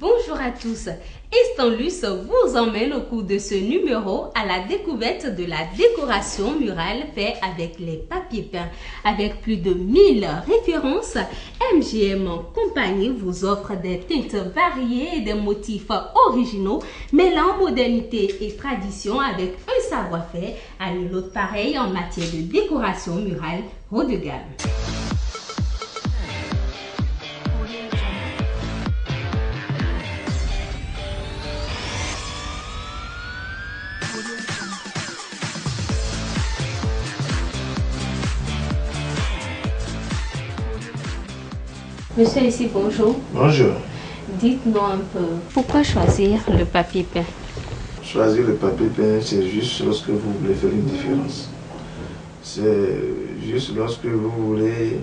Bonjour à tous, Estanlus vous emmène au cours de ce numéro à la découverte de la décoration murale faite avec les papiers peints. Avec plus de 1000 références, MGM Compagnie vous offre des teintes variées et des motifs originaux, mêlant modernité et tradition avec un savoir-faire à nul autre pareil en matière de décoration murale haut de gamme. Monsieur ici, bonjour. Bonjour. Dites-nous un peu, pourquoi choisir le papier peint? Choisir le papier peint, c'est juste lorsque vous voulez faire une différence. C'est juste lorsque vous voulez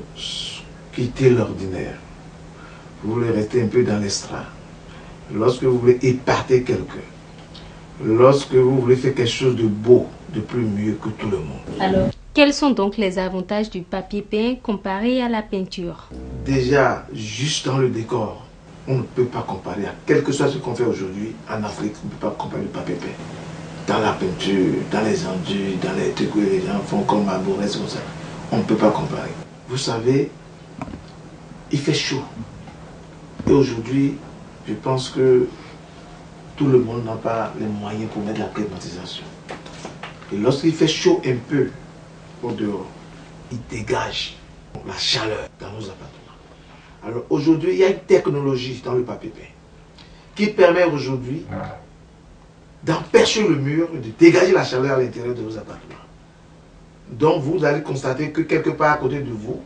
quitter l'ordinaire. Vous voulez rester un peu dans l'extra. Lorsque vous voulez épater quelqu'un. Lorsque vous voulez faire quelque chose de beau, de plus mieux que tout le monde. Alors, quels sont donc les avantages du papier peint comparé à la peinture? Déjà, juste dans le décor, on ne peut pas comparer. Quel que soit ce qu'on fait aujourd'hui en Afrique, on ne peut pas comparer le papier peint. Dans la peinture, dans les enduits, dans les trucs que les gens font comme Mabourès, comme ça, on ne peut pas comparer. Vous savez, il fait chaud. Et aujourd'hui, je pense que tout le monde n'a pas les moyens pour mettre la climatisation. Et lorsqu'il fait chaud un peu au dehors, il dégage la chaleur dans nos appartements. Alors aujourd'hui, il y a une technologie dans le papier peint qui permet aujourd'hui d'empêcher le mur, de dégager la chaleur à l'intérieur de vos appartements. Donc vous allez constater que quelque part à côté de vous,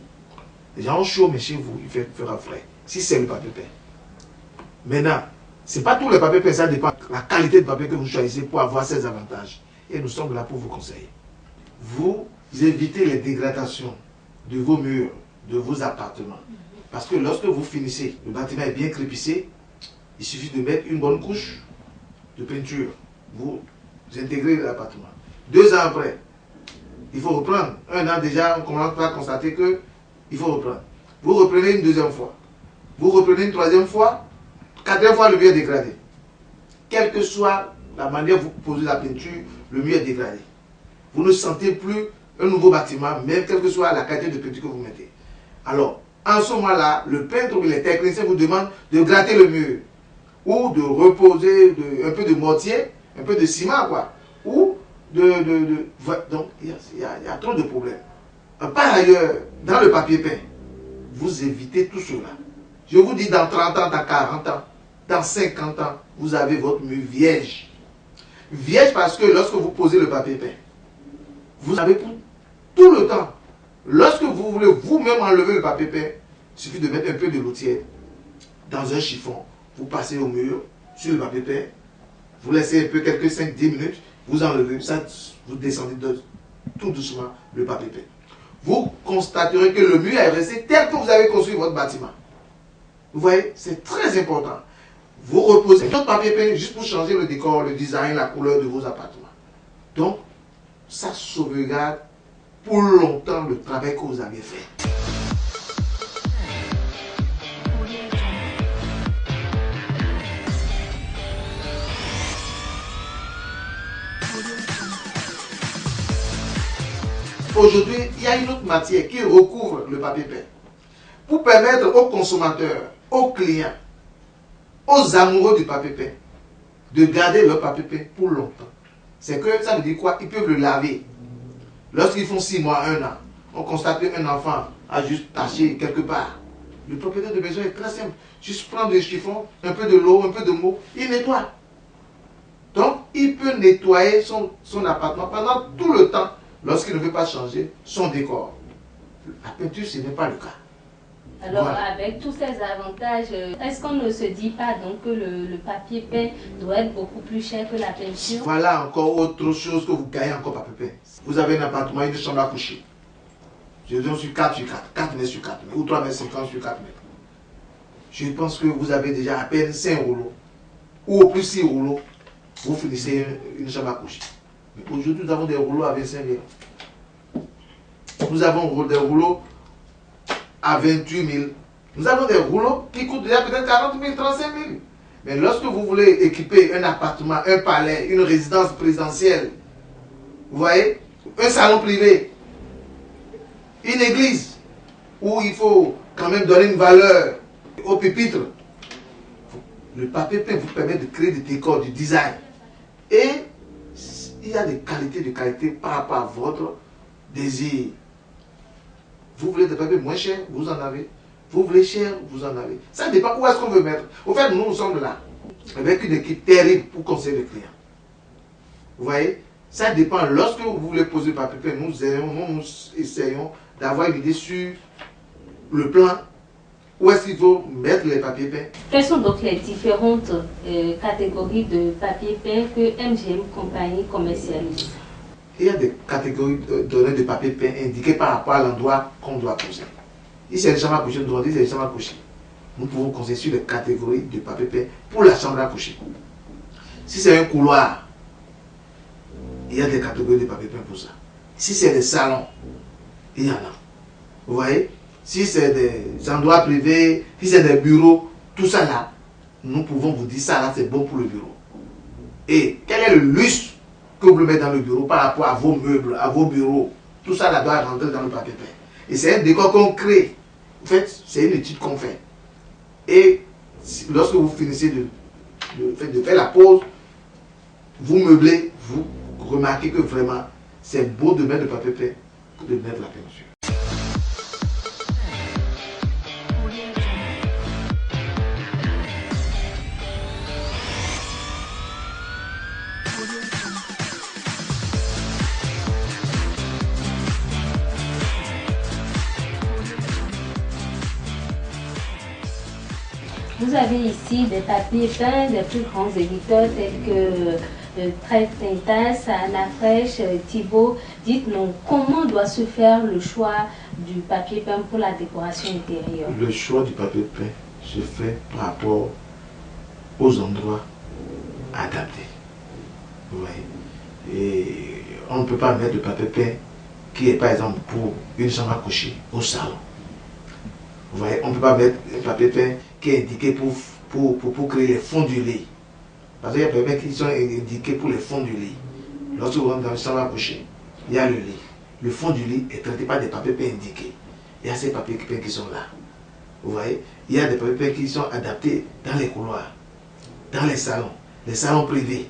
les gens ont chaud, mais chez vous, il fera frais. Si c'est le papier peint. Maintenant, ce n'est pas tous les papiers peints, ça dépend de la qualité de papier que vous choisissez pour avoir ces avantages. Et nous sommes là pour vous conseiller. Vous évitez les dégradations de vos murs, de vos appartements. Parce que lorsque vous finissez, le bâtiment est bien crépissé, il suffit de mettre une bonne couche de peinture. Vous intégrez l'appartement. 2 ans après, il faut reprendre. 1 an déjà, on commence à constater qu'il faut reprendre. Vous reprenez une 2e fois. Vous reprenez une 3e fois. 4e fois, le mur est dégradé. Quelle que soit la manière dont vous posez la peinture, le mur est dégradé. Vous ne sentez plus un nouveau bâtiment, même quelle que soit la qualité de peinture que vous mettez. Alors, en ce moment-là, le peintre ou les techniciens vous demandent de gratter le mur ou de reposer un peu de mortier, un peu de ciment, quoi. Ou donc, il y a trop de problèmes. Par ailleurs, dans le papier peint, vous évitez tout cela. Je vous dis, dans 30 ans, dans 40 ans, dans 50 ans, vous avez votre mur vierge. Vierge parce que lorsque vous posez le papier peint, vous avez pour tout le temps. Lorsque vous voulez vous-même enlever le papier peint, il suffit de mettre un peu de l'eau tiède dans un chiffon. Vous passez au mur, sur le papier peint, vous laissez un peu, quelques 5-10 minutes, vous enlevez, ça, vous descendez tout doucement le papier peint. Vous constaterez que le mur est resté tel que vous avez construit votre bâtiment. Vous voyez, c'est très important. Vous reposez votre papier peint juste pour changer le décor, le design, la couleur de vos appartements. Donc, ça sauvegarde pour longtemps le travail que vous avez fait. Aujourd'hui, il y a une autre matière qui recouvre le papier peint pour permettre aux consommateurs, aux clients, aux amoureux du papier peint de garder leur papier peint pour longtemps. C'est que ça veut dire quoi? Ils peuvent le laver. Lorsqu'ils font 6 mois, 1 an, on constate qu'un enfant a juste taché quelque part. Le propriétaire de maison est très simple. Juste prendre des chiffons, un peu de l'eau, un peu de mou, il nettoie. Donc, il peut nettoyer son appartement pendant tout le temps lorsqu'il ne veut pas changer son décor. La peinture, ce n'est pas le cas. Alors, voilà. Avec tous ces avantages, est-ce qu'on ne se dit pas donc que le papier peint doit être beaucoup plus cher que la peinture? Voilà encore autre chose que vous gagnez encore papier peint. Vous avez un appartement, une chambre à coucher. Je donne sur 4 sur 4, 4 mètres sur 4 mètres, ou 3 mètres 50 sur 4 mètres. Je pense que vous avez déjà à peine 5 rouleaux, ou au plus 6 rouleaux, vous finissez une chambre à coucher. Mais aujourd'hui, nous avons des rouleaux à 25 000. Nous avons des rouleaux à 28 000. Nous avons des rouleaux qui coûtent déjà peut-être 40 000, 35 000. Mais lorsque vous voulez équiper un appartement, un palais, une résidence présidentielle, vous voyez, un salon privé, une église, où il faut quand même donner une valeur au pupitre, le papier peint vous permet de créer des décors, du design. Et il y a des qualités par rapport à votre désir. Vous voulez des papiers moins chers, vous en avez. Vous voulez cher, vous en avez. Ça dépend où est-ce qu'on veut mettre. Au fait, nous sommes là, avec une équipe terrible pour conseiller le client. Vous voyez, ça dépend. Lorsque vous voulez poser le papier peint, nous essayons d'avoir une idée sur le plan. Où est-ce qu'il faut mettre les papiers peints? Quelles sont donc les différentes catégories de papier peint que MGM Compagnie commercialise? Il y a des catégories données de papier peint indiquées par rapport à l'endroit qu'on doit poser. Ici, c'est une chambre à coucher, nous dit c'est une chambre à coucher. Nous pouvons conseiller sur les catégories de papier peint pour la chambre à coucher. Si c'est un couloir, il y a des catégories de papier peint pour ça. Si c'est des salons, il y en a. Vous voyez? Si c'est des endroits privés, si c'est des bureaux, tout ça là, nous pouvons vous dire ça là, c'est bon pour le bureau. Et quel est le luxe que vous voulez mettre dans le bureau par rapport à vos meubles, à vos bureaux? Tout ça là doit rentrer dans le papier peint. Et c'est un décor qu'on crée. En fait, c'est une étude qu'on fait. Et lorsque vous finissez de faire la pause, vous meublez, vous remarquez que vraiment, c'est beau de mettre le papier peint que de mettre la peinture. Vous avez ici des papiers peints des plus grands éditeurs tels que Trade Tintas, Anna Fresh, Thibault. Dites-nous, comment doit se faire le choix du papier peint pour la décoration intérieure? Le choix du papier peint se fait par rapport aux endroits adaptés. Vous voyez? Et on ne peut pas mettre le papier peint qui est par exemple pour une chambre à coucher au salon. Vous voyez, on ne peut pas mettre un papier peint qui est indiqué pour créer les fonds du lit. Parce qu'il y a des papiers peints qui sont indiqués pour les fonds du lit. Lorsque vous rentrez dans une chambre à coucher, il y a le lit. Le fond du lit est traité par des papiers peints indiqués. Il y a ces papiers peints qui sont là. Vous voyez, il y a des papiers peints qui sont adaptés dans les couloirs, dans les salons privés.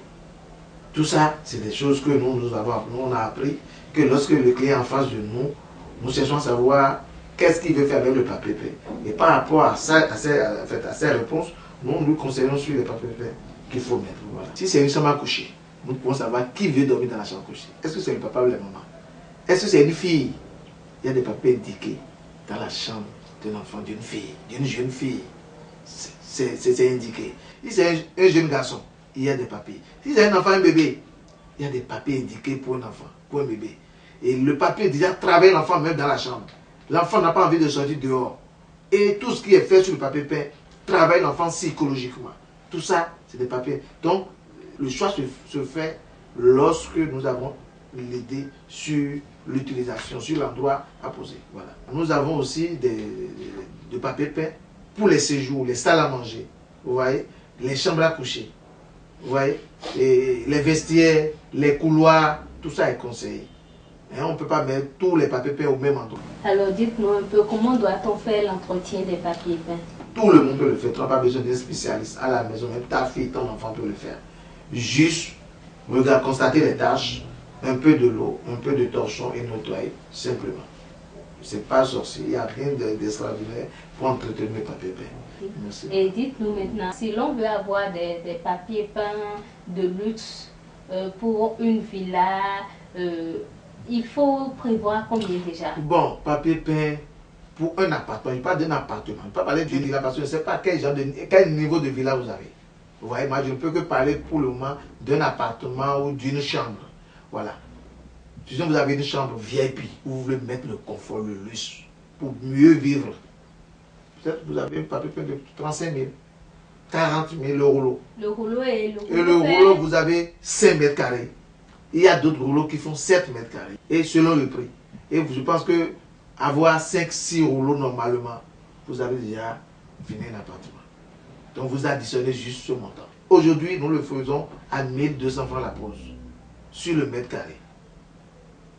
Tout ça, c'est des choses que nous on a appris que lorsque le client est en face de nous, nous cherchons à savoir qu'est-ce qu'il veut faire avec le papier peint. Et par rapport à ces réponses, nous lui conseillons sur les papiers peints qu'il faut mettre. Voilà. Si c'est une chambre à coucher, nous pouvons savoir qui veut dormir dans la chambre à coucher. Est-ce que c'est le papa ou la maman? Est-ce que c'est une fille? Il y a des papiers indiqués dans la chambre d'un enfant, d'une fille, d'une jeune fille. C'est indiqué. Si c'est un jeune garçon, il y a des papiers. Si c'est un enfant, un bébé, il y a des papiers indiqués pour un enfant, pour un bébé. Et le papier déjà travaille l'enfant même dans la chambre. L'enfant n'a pas envie de sortir dehors. Et tout ce qui est fait sur le papier peint travaille l'enfant psychologiquement. Tout ça, c'est des papiers. Donc, le choix se fait lorsque nous avons l'idée sur l'utilisation, sur l'endroit à poser. Voilà. Nous avons aussi des papiers peints pour les séjours, les salles à manger. Vous voyez, les chambres à coucher. Vous voyez, et les vestiaires, les couloirs, tout ça est conseillé. Et on ne peut pas mettre tous les papiers peints au même endroit. Alors dites-nous un peu, comment doit-on faire l'entretien des papiers peints? Tout le monde peut le faire, tu n'as pas besoin d'un spécialiste à la maison, même ta fille, ton enfant peut le faire. Juste, regarde, constater les tâches, un peu de l'eau, un peu de torchon et nettoyer, simplement. C'est pas sorcier, il n'y a rien d'extraordinaire pour entretenir les papiers peints. Merci. Et dites-nous maintenant, si l'on veut avoir des papiers peints de luxe pour une villa, il faut prévoir combien déjà? Bon, papier peint pour un appartement, je parle d'un appartement, je ne peux pas parler d'une villa parce que je ne sais pas quel niveau de villa vous avez. Vous voyez, moi je ne peux que parler pour le moment d'un appartement ou d'une chambre. Voilà. Si vous avez une chambre VIP où vous voulez mettre le confort, le luxe, pour mieux vivre, peut-être vous avez un papier peint de 35 000, 40 000 le rouleau. Le rouleau et le rouleau. Et le rouleau, vous avez 5 mètres carrés. Il y a d'autres rouleaux qui font 7 mètres carrés. Et selon le prix. Et je pense que avoir 5-6 rouleaux normalement, vous avez déjà fini un appartement. Donc vous additionnez juste ce montant. Aujourd'hui, nous le faisons à 1200 francs la pose sur le mètre carré.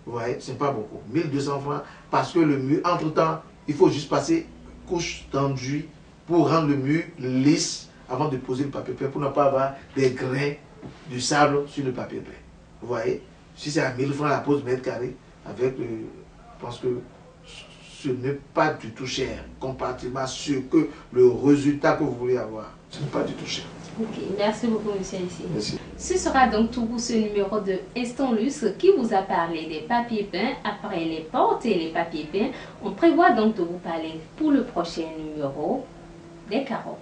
Vous voyez, ce n'est pas beaucoup. 1200 francs parce que le mur, entre-temps, il faut juste passer couche d'enduit pour rendre le mur lisse avant de poser le papier peint pour ne pas avoir des grains de sable sur le papier peint. Vous voyez, si c'est à 1000 francs la pose mètre carré, avec je pense que ce n'est pas du tout cher comparativement à ce que le résultat que vous voulez avoir. Ce n'est pas du tout cher. Ok, merci beaucoup, monsieur ici. Merci. Ce sera donc tout pour ce numéro de Instant Lustre qui vous a parlé des papiers peints. Après les portes et les papiers peints, on prévoit donc de vous parler pour le prochain numéro des carreaux.